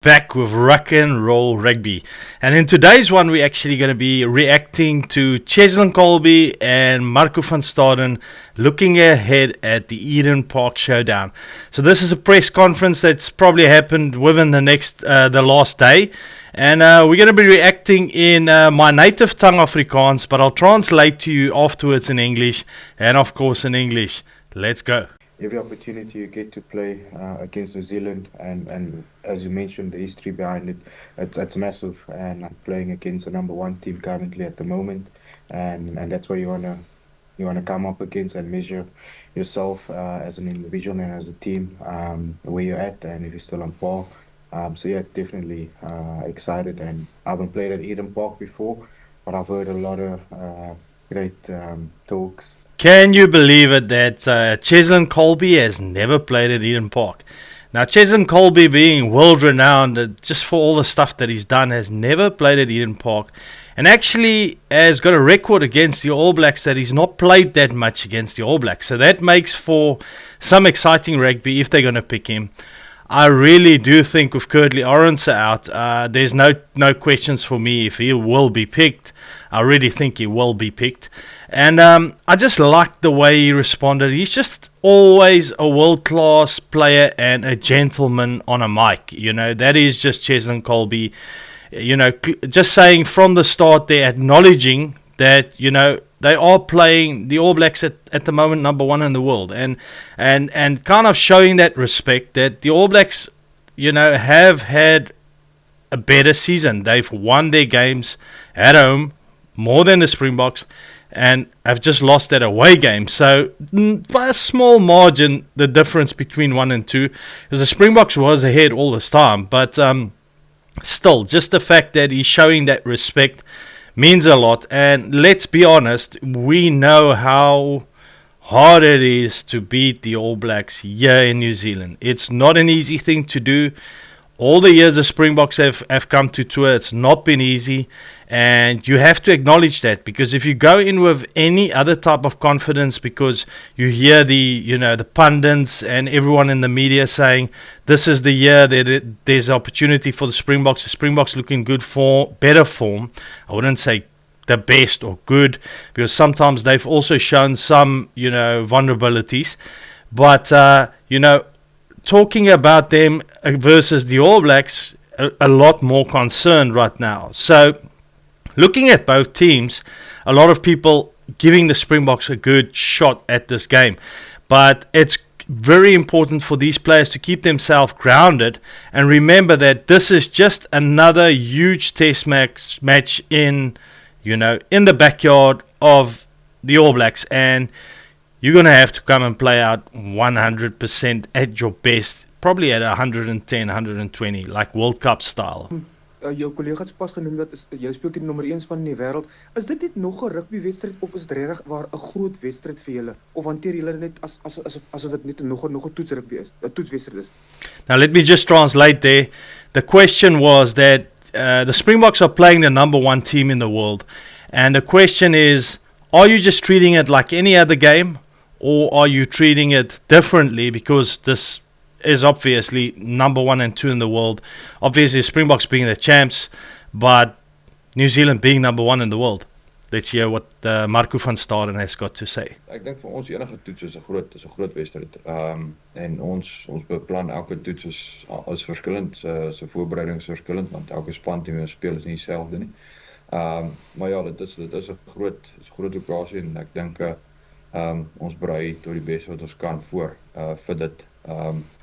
Back with Rock and Roll Rugby. And in today's one, we're actually going to be reacting to Cheslin Kolbe and Marco van Staden looking ahead at the Eden Park showdown. So this is a press conference that's probably happened within the last day. And we're going to be reacting in my native tongue Afrikaans, but I'll translate to you afterwards in English and of course in English. Let's go. Every opportunity you get to play against New Zealand, and as you mentioned, the history behind it, it's massive. And I'm playing against the #1 team currently at the moment, and that's where you wanna come up against and measure yourself as an individual and as a team, where you're at, and if you're still on par. So yeah, definitely excited. And I haven't played at Eden Park before, but I've heard a lot of great talks. Can you believe it that Cheslin Kolbe has never played at Eden Park? Now, Cheslin Kolbe, being world-renowned just for all the stuff that he's done, has never played at Eden Park, and actually has got a record against the All Blacks that he's not played that much against the All Blacks. So that makes for some exciting rugby if they're going to pick him. I really do think with Curtly Orange out, there's no questions for me if he will be picked. I really think he will be picked. And I just liked the way he responded. He's just always a world-class player and a gentleman on a mic. You know, that is just Cheslin Kolbe. You know, just saying from the start, they're acknowledging that, you know, they are playing the All Blacks at the moment #1 in the world. And kind of showing that respect that the All Blacks, you know, have had a better season. They've won their games at home more than the Springboks, and have just lost that away game. So by a small margin, the difference between 1 and 2, because the Springboks was ahead all this time. But still, just the fact that he's showing that respect means a lot. And let's be honest, we know how hard it is to beat the All Blacks here in New Zealand. It's not an easy thing to do. All the years the Springboks have come to tour, it's not been easy, and you have to acknowledge that, because if you go in with any other type of confidence, because you hear the pundits and everyone in the media saying this is the year that there's opportunity for the Springboks looking good for better form. I wouldn't say the best or good, because sometimes they've also shown some vulnerabilities, but talking about them versus the All Blacks, a lot more concerned right now. So looking at both teams, a lot of people giving the Springboks a good shot at this game, but it's very important for these players to keep themselves grounded and remember that this is just another huge test match in the backyard of the All Blacks, and you're going to have to come and play out 100% at your best, probably at 110, 120, like World Cup style. Jou collega het pas genoem dat jy speel teen nommer 1 van die wêreld. Is dit net nog 'n rugbywedstryd of is dit regtig waar 'n groot wedstryd vir julle, of hanteer julle dit net asof dit net nog 'n toetsrugby is, 'n toetswedstryd is? Now let me just translate there. The question was that the Springboks are playing the #1 team in the world, and the question is, are you just treating it like any other game, or are you treating it differently, because this is obviously #1 and 2 in the world. Obviously Springboks being the champs, but New Zealand being #1 in the world. Let's hear what Marco van Staden has got to say. Ek dink vir ons enige toets is 'n groot wedstryd. En ons beplan elke toets is verskillend, se voorbereiding is verskillend, want elke spanteam speel is nie dieselfde nie. Maar ja, dit is 'n groot operasie, en ek dink ons berei tot die beste wat ons kan vir dit.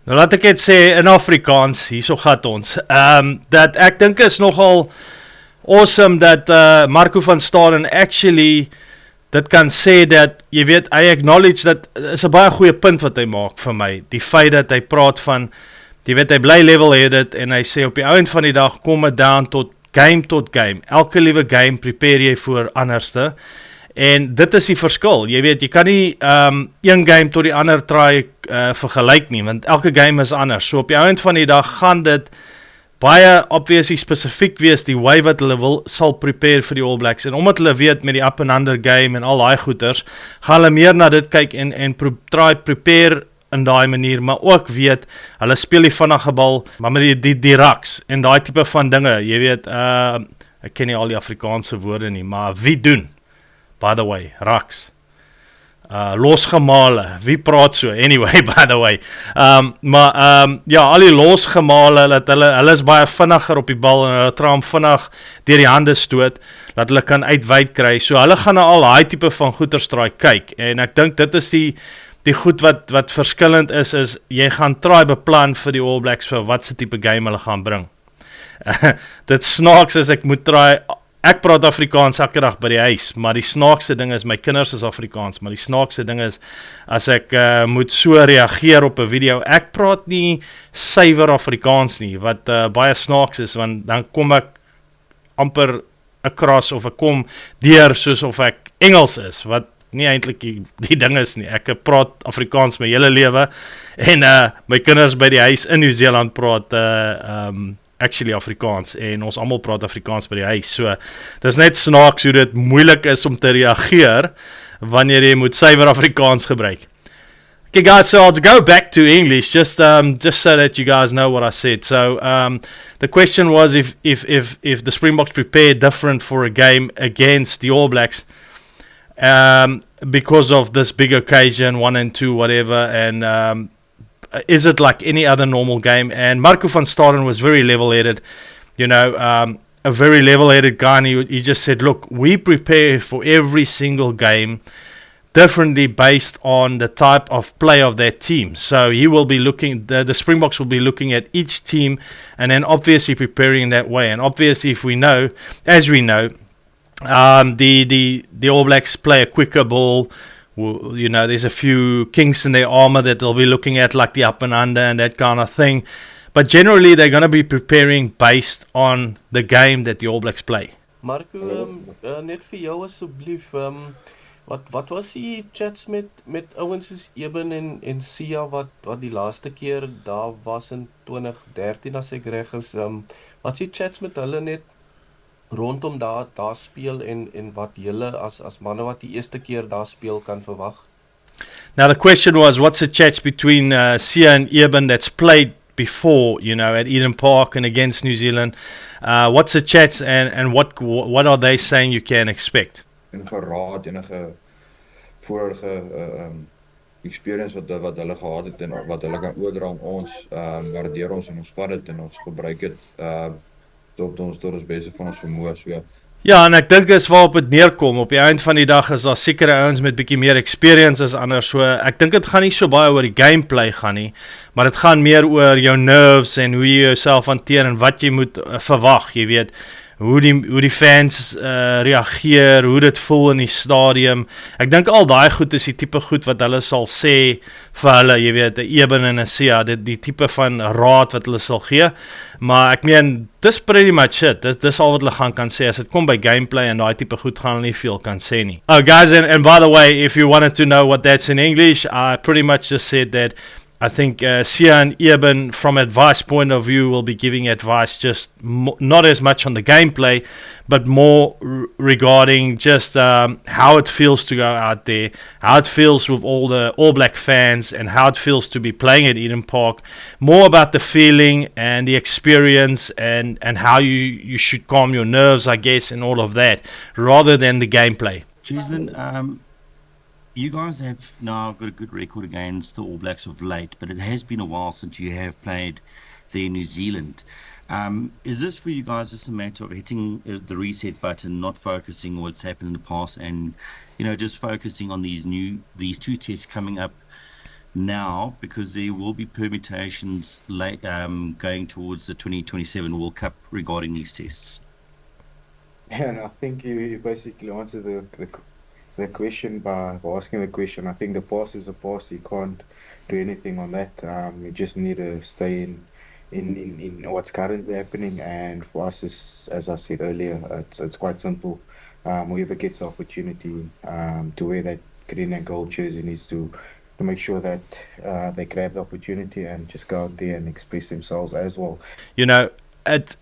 Nou laat ek dit sê in Afrikaans, hierso gaat ons. Dat ek dink is nogal awesome dat Marco van Staden actually dit kan sê, dat jy weet, hy acknowledge dat is 'n baie goeie punt wat hy maak vir my. Die feit dat hy praat van, jy weet, hy bly level-headed, en hy sê op die ouend van die dag kom dit down tot game. Elke liewe game prepare jy voor anderste. En dit is die verskil. Jy weet, jy kan nie een game tot die ander try vergelyk nie, want elke game is anders. So op die einde van die dag gaan dit baie obviously spesifiek wees, die way wat hulle sal prepare vir die All Blacks. En omdat hulle weet met die up and under game en al daai goeters, gaan hulle meer na dit kyk en try prepare in daai manier, maar ook weet, hulle speel die vinnige bal, maar met die Rucks en daai tipe van dinge, jy weet, ek ken nie al die Afrikaanse woorde nie, maar wie doen? By the way, Rucks. Losgemale, wie praat so? Anyway, by the way. Ja, al die losgemale, dat hulle is baie vinniger op die bal en hulle traam vinnig deur die hande stoot, dat hulle kan uitwyd kry. So hulle gaan na al daai tipe van goeterstraai kyk. En ek dink dit is die goed wat verskillend is jy gaan try beplan vir die All Blacks vir wat se tipe game hulle gaan bring. Dit snaaks is ek moet try. Ek praat Afrikaans elke dag by die huis, maar die snaakse ding is, my kinders is Afrikaans, maar die snaakse ding is, as ek moet so reageer op 'n video, ek praat nie suiwer Afrikaans nie, wat baie snaaks is, want dan kom ek amper across, of ek kom deur soos of ek Engels is, wat nie eintlik die ding is nie. Ek praat Afrikaans my hele lewe, en my kinders by die huis in Nieu-Seeland praat actually Afrikaans, en ons almal praat Afrikaans by die huis, so dis net snaaks hoe dit moeilik is om te reageer wanneer jy moet suiwer Afrikaans gebruik. Okay guys, so I'll go back to English just so that you guys know what I said. So the question was if the Springboks prepare different for a game against the All Blacks because of this big occasion, 1 and 2, whatever, and is it like any other normal game? And Marco van Staden was very level-headed, you know, a very level-headed guy, and he just said, look, we prepare for every single game differently based on the type of play of that team. So he will be looking, the Springboks will be looking at each team and then obviously preparing in that way. And obviously, if we know, as we know, the All Blacks play a quicker ball. You know, there's a few kinks in their armor that they'll be looking at, like the up and under and that kind of thing. But generally, they're going to be preparing based on the game that the All Blacks play. Marco, net vir jou asseblief, wat was die chats met ouens soos Eben en Sia wat die laaste keer daar was in 2013 as ek reg is, wat is die chats met hulle net rondom daar speel en wat julle as manne wat die eerste keer daar speel kan verwag? Now the question was, what's the chats between Sia and Eben that's played before, you know, at Eden Park and against New Zealand? What's the chats and what are they saying you can expect? Enige raad, enige vorige experience wat hulle gehad het en wat hulle kan oordra aan ons, waardeer ons en ons vat dit en ons gebruik dit tot ons beste van ons vermoë, so. Ja, en ek dink is waarop het neerkom. Op die eind van die dag is daar sekere ouens met bietjie meer experience as ander, so ek dink dit gaan nie so baie oor die gameplay gaan nie, maar dit gaan meer oor jou nerves en hoe jy jouself hanteer en wat jy moet verwag, jy weet, hoe die fans reageer, hoe dit voel in die stadium. Ek dink al daai goed is die tipe goed wat hulle sal sê vir hulle, jy weet, 'n Eben en 'n Sia, die tipe van raad wat hulle sal gee. Maar ek meen, dis pretty much it. Dis al wat hulle kan sê. As dit kom by gameplay en daai tipe goed gaan hulle nie veel kan sê nie. Oh guys, and by the way, if you wanted to know what that's in English, I pretty much just said that I think Sia and Eben, from advice point of view, will be giving advice just not as much on the gameplay, but more regarding just how it feels to go out there, how it feels with all the All Black fans, and how it feels to be playing at Eden Park. More about the feeling and the experience and how you should calm your nerves, I guess, and all of that, rather than the gameplay. Cheslin, you guys have now got a good record against the All Blacks of late, but it has been a while since you have played there in New Zealand. Is this for you guys just a matter of hitting the reset button, not focusing on what's happened in the past, and just focusing on these two tests coming up now, because there will be permutations late, going towards the 2027 World Cup regarding these tests? And I think you basically answered the question by asking the question. I think the past is the past. You can't do anything on that. You just need to stay in what's currently happening. And for us, as I said earlier, it's quite simple. Whoever gets the opportunity to wear that green and gold jersey needs to make sure that they grab the opportunity and just go out there and express themselves as well. You know,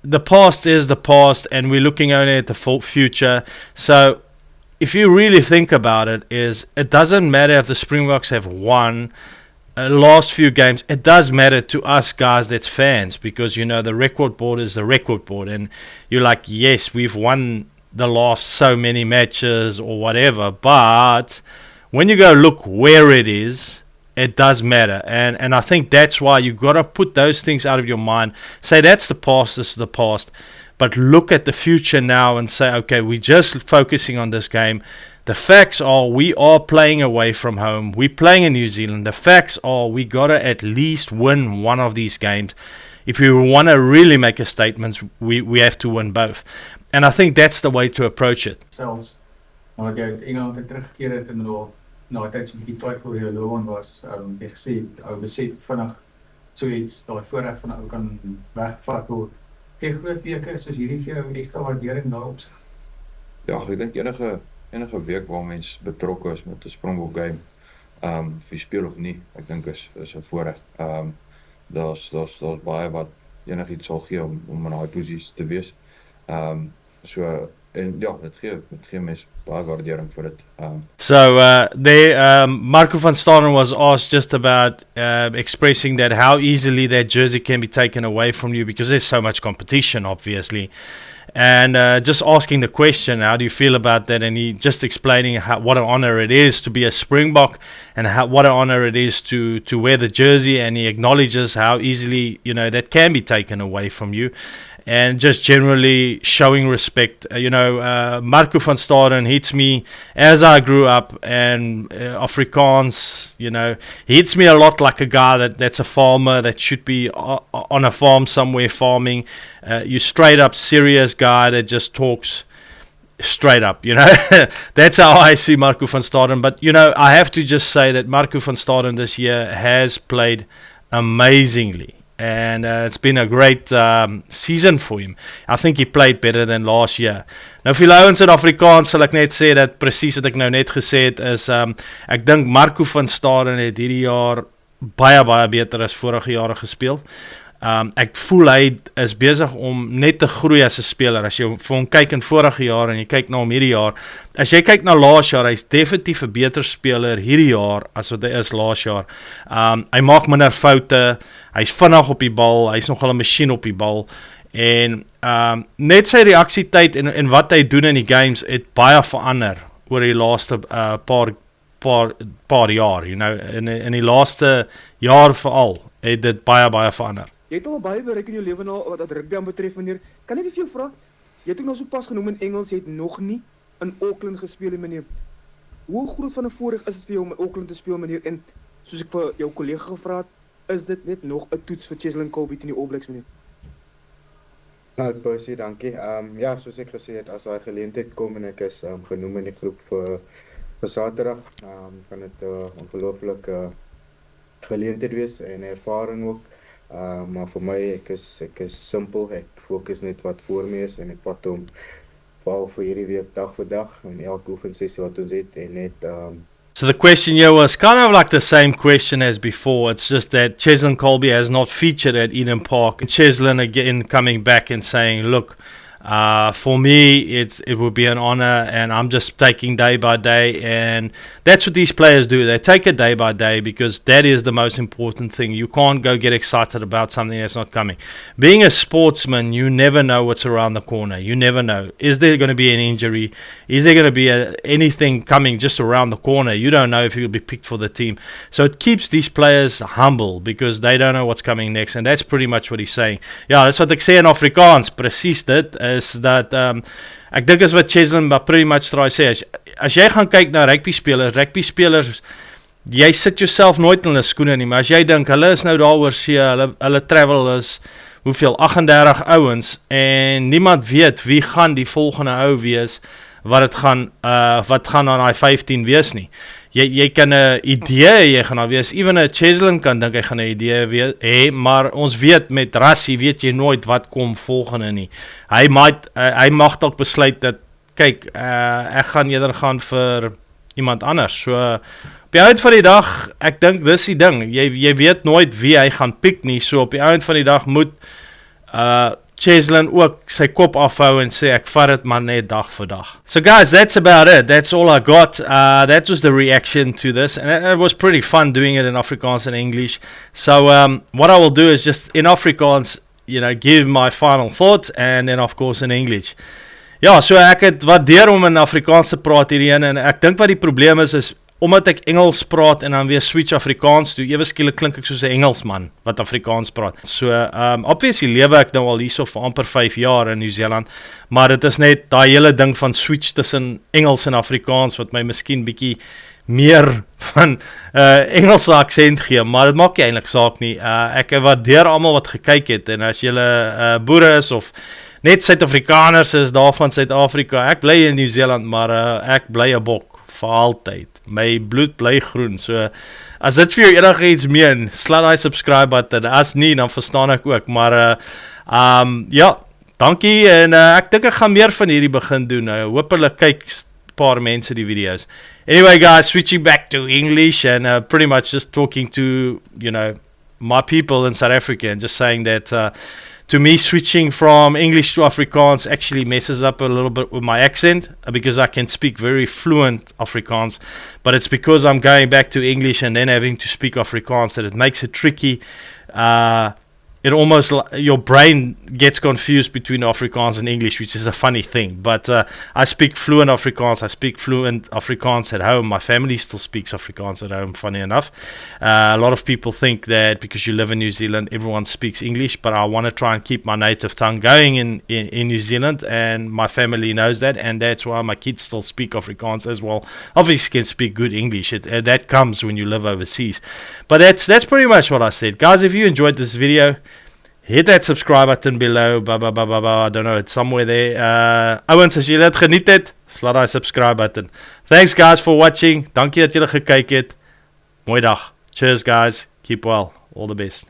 the past is the past, and we're looking only at the future. So if you really think about it, it doesn't matter if the Springboks have won last few games, it does matter to us guys that's fans, because you know the record board is the record board, and you're like, yes, we've won the last so many matches or whatever, but when you go look where it is, it does matter, and I think that's why you got to put those things out of your mind. Say that's the past, this is the past, but look at the future now and say, okay, we're just focusing on this game. The facts are we are playing away from home. We're playing in New Zealand. The facts are we got to at least win one of these games. If we want to really make a statement, we have to win both. And I think that's the way to approach it. Selfs, maar jy het Engeland het teruggekeer het en na tyd so 'n bietjie tyd voor jou loopbaan was, jy gesê, ou beset vinnig so iets, daai voorreg van ou kan wegvat word. Gee groot teke soos hierdie vir jou ekstra waardering daarop. Ja, ek dink enige week waar mens betrokke is met 'n Springbok game, of jy speel of nie, ek dink is 'n voorreg. Daar's baie wat enigiets sal gee om in daai posisies te wees. So en ja, dit gee mens baie waardering vir dit. So Marco van Staden was asked just about expressing that how easily that jersey can be taken away from you, because there's so much competition, obviously. And just asking the question, how do you feel about that? And he just explaining what an honor it is to be a Springbok, and what an honor it is to wear the jersey. And he acknowledges how easily, you know, that can be taken away from you. And just generally showing respect. Marco van Staden hits me as I grew up, and Afrikaans, he hits me a lot like a guy that's a farmer that should be on a farm somewhere farming. You straight up serious guy that just talks straight up, That's how I see Marco van Staden. But, I have to just say that Marco van Staden this year has played amazingly. And it's been a great season for him. I think he played better than last year. Nou vir ouens in Afrikaans sal ek net sê dat presies wat ek nou net gesê het is, ek dink Marco van Staden het hierdie jaar baie beter as vorige jare gespeel. Ek voel hy is besig om net te groei as 'n speler. As jy vir hom kyk in vorige jaar en jy kyk na hom hierdie jaar, as jy kyk na laas jaar, hy's definitief 'n beter speler hierdie jaar as wat hy is laas jaar. Hy maak minder foute, hy's vinnig op die bal, hy's nogal 'n masjien op die bal, en net sy reaksietyd en wat hy doen in die games het baie verander oor die laaste paar jaar, in die laaste jaar veral het dit baie verander. Jy het al baie bereik in jou lewe nou wat rugby aan betref, meneer. Kan ek vir jou vra? Jy het ook nou so pas genoem in Engels, jy het nog nie in Auckland gespeel, meneer. Hoe groot van 'n voorreg is dit vir jou om in Auckland te speel, meneer? En soos ek vir jou kollega gevra het, is dit net nog 'n toets vir Cheslin Kolbe teen die All Blacks, meneer? Baie dankie. Ja, soos ek gesê het, as daai geleentheid kom en ek is genoem in die groep vir Saterdag, kan dit 'n ongelooflike geleentheid wees en ervaring ook. Maar vir my, ek is simpel, ek fokus net wat voor my is en ek vat hom veral vir hierdie week dag vir dag en elke oefensessie wat ons het en net So the question here was kind of like the same question as before. It's just that Cheslin Kolbe has not featured at Eden Park. And Cheslin again coming back and saying, look, for me, it would be an honor, and I'm just taking day by day, and that's what these players do. They take it day by day, because that is the most important thing. You can't go get excited about something that's not coming. Being a sportsman, you never know what's around the corner. You never know. Is there going to be an injury? Is there going to be anything coming just around the corner? You don't know if you'll be picked for the team. So it keeps these players humble, because they don't know what's coming next, and that's pretty much what he's saying. Ja, dis wat ek sê in Afrikaans, presies dit, is dat ek dink is wat Cheslin pretty much try sê, as jy gaan kyk na rugby spelers, jy sit jouself nooit in hulle skoene nie, maar as jy dink, hulle is nou daar oor see, hulle travel is, hoeveel, 38 ouens, en niemand weet wie gaan die volgende ou wees, wat gaan aan die 15 wees nie. Jy kan 'n idee jy gaan daar wees, even 'n Cheslin kan dink hy gaan 'n idee hê, maar ons weet met Rassie weet jy nooit wat kom volgende nie. Hy mag dalk besluit dat kyk, ek gaan eerder gaan vir iemand anders. So op die einde van die dag, ek dink dis die ding. Jy weet nooit wie hy gaan pick nie. So op die einde van die dag moet Cheslin ook sy kop afhou en sê ek vat dit maar net dag vir dag. So guys, that's about it. That's all I got. That was the reaction to this, and it was pretty fun doing it in Afrikaans and English. So what I will do is just in Afrikaans, give my final thoughts, and then of course in English. Ja, so ek het waardeer om in Afrikaans te praat hierheen, en ek dink wat die probleem is omdat ek Engels praat en dan weer switch Afrikaans toe, ewe skielik klink ek soos 'n Engelsman wat Afrikaans praat. So obviously lewe ek nou al hierso vir amper 5 jaar in Nieu-Seeland, maar dit is net daai hele ding van switch tussen Engels en Afrikaans wat my miskien bietjie meer van Engelse aksent gee, maar dit maak nie eintlik saak nie. Ek waardeer almal wat gekyk het, en as julle boere is of net Suid-Afrikaners is daar van Suid-Afrika, ek bly in Nieu-Seeland, maar ek bly 'n bok vir altyd. My bloed bly groen. So as dit vir jou enige iets meen, sla daai subscribe button. As nie, dan verstaan ek ook. Maar ja, dankie, en ek dink ek gaan meer van hierdie begin doen. Hoop hulle kyk 'n paar mense die video's. Anyway guys, switching back to English, and pretty much just talking to my people in South Africa, and just saying that to me, switching from English to Afrikaans actually messes up a little bit with my accent, because I can speak very fluent Afrikaans, but it's because I'm going back to English and then having to speak Afrikaans that it makes it tricky. It almost, your brain gets confused between Afrikaans and English, which is a funny thing. But I speak fluent Afrikaans. I speak fluent Afrikaans at home. My family still speaks Afrikaans at home, funny enough. A lot of people think that because you live in New Zealand, everyone speaks English, but I want to try and keep my native tongue going in New Zealand, and my family knows that, and that's why my kids still speak Afrikaans as well. Obviously can speak good English. That comes when you live overseas. But that's pretty much what I said. Guys, if you enjoyed this video, hit that subscribe button below. I don't know, it's somewhere there. Ouens, as julle dit geniet het, sla daai subscribe button. Thanks guys for watching. Dankie dat julle gekyk het. Mooi dag. Cheers guys. Keep well. All the best.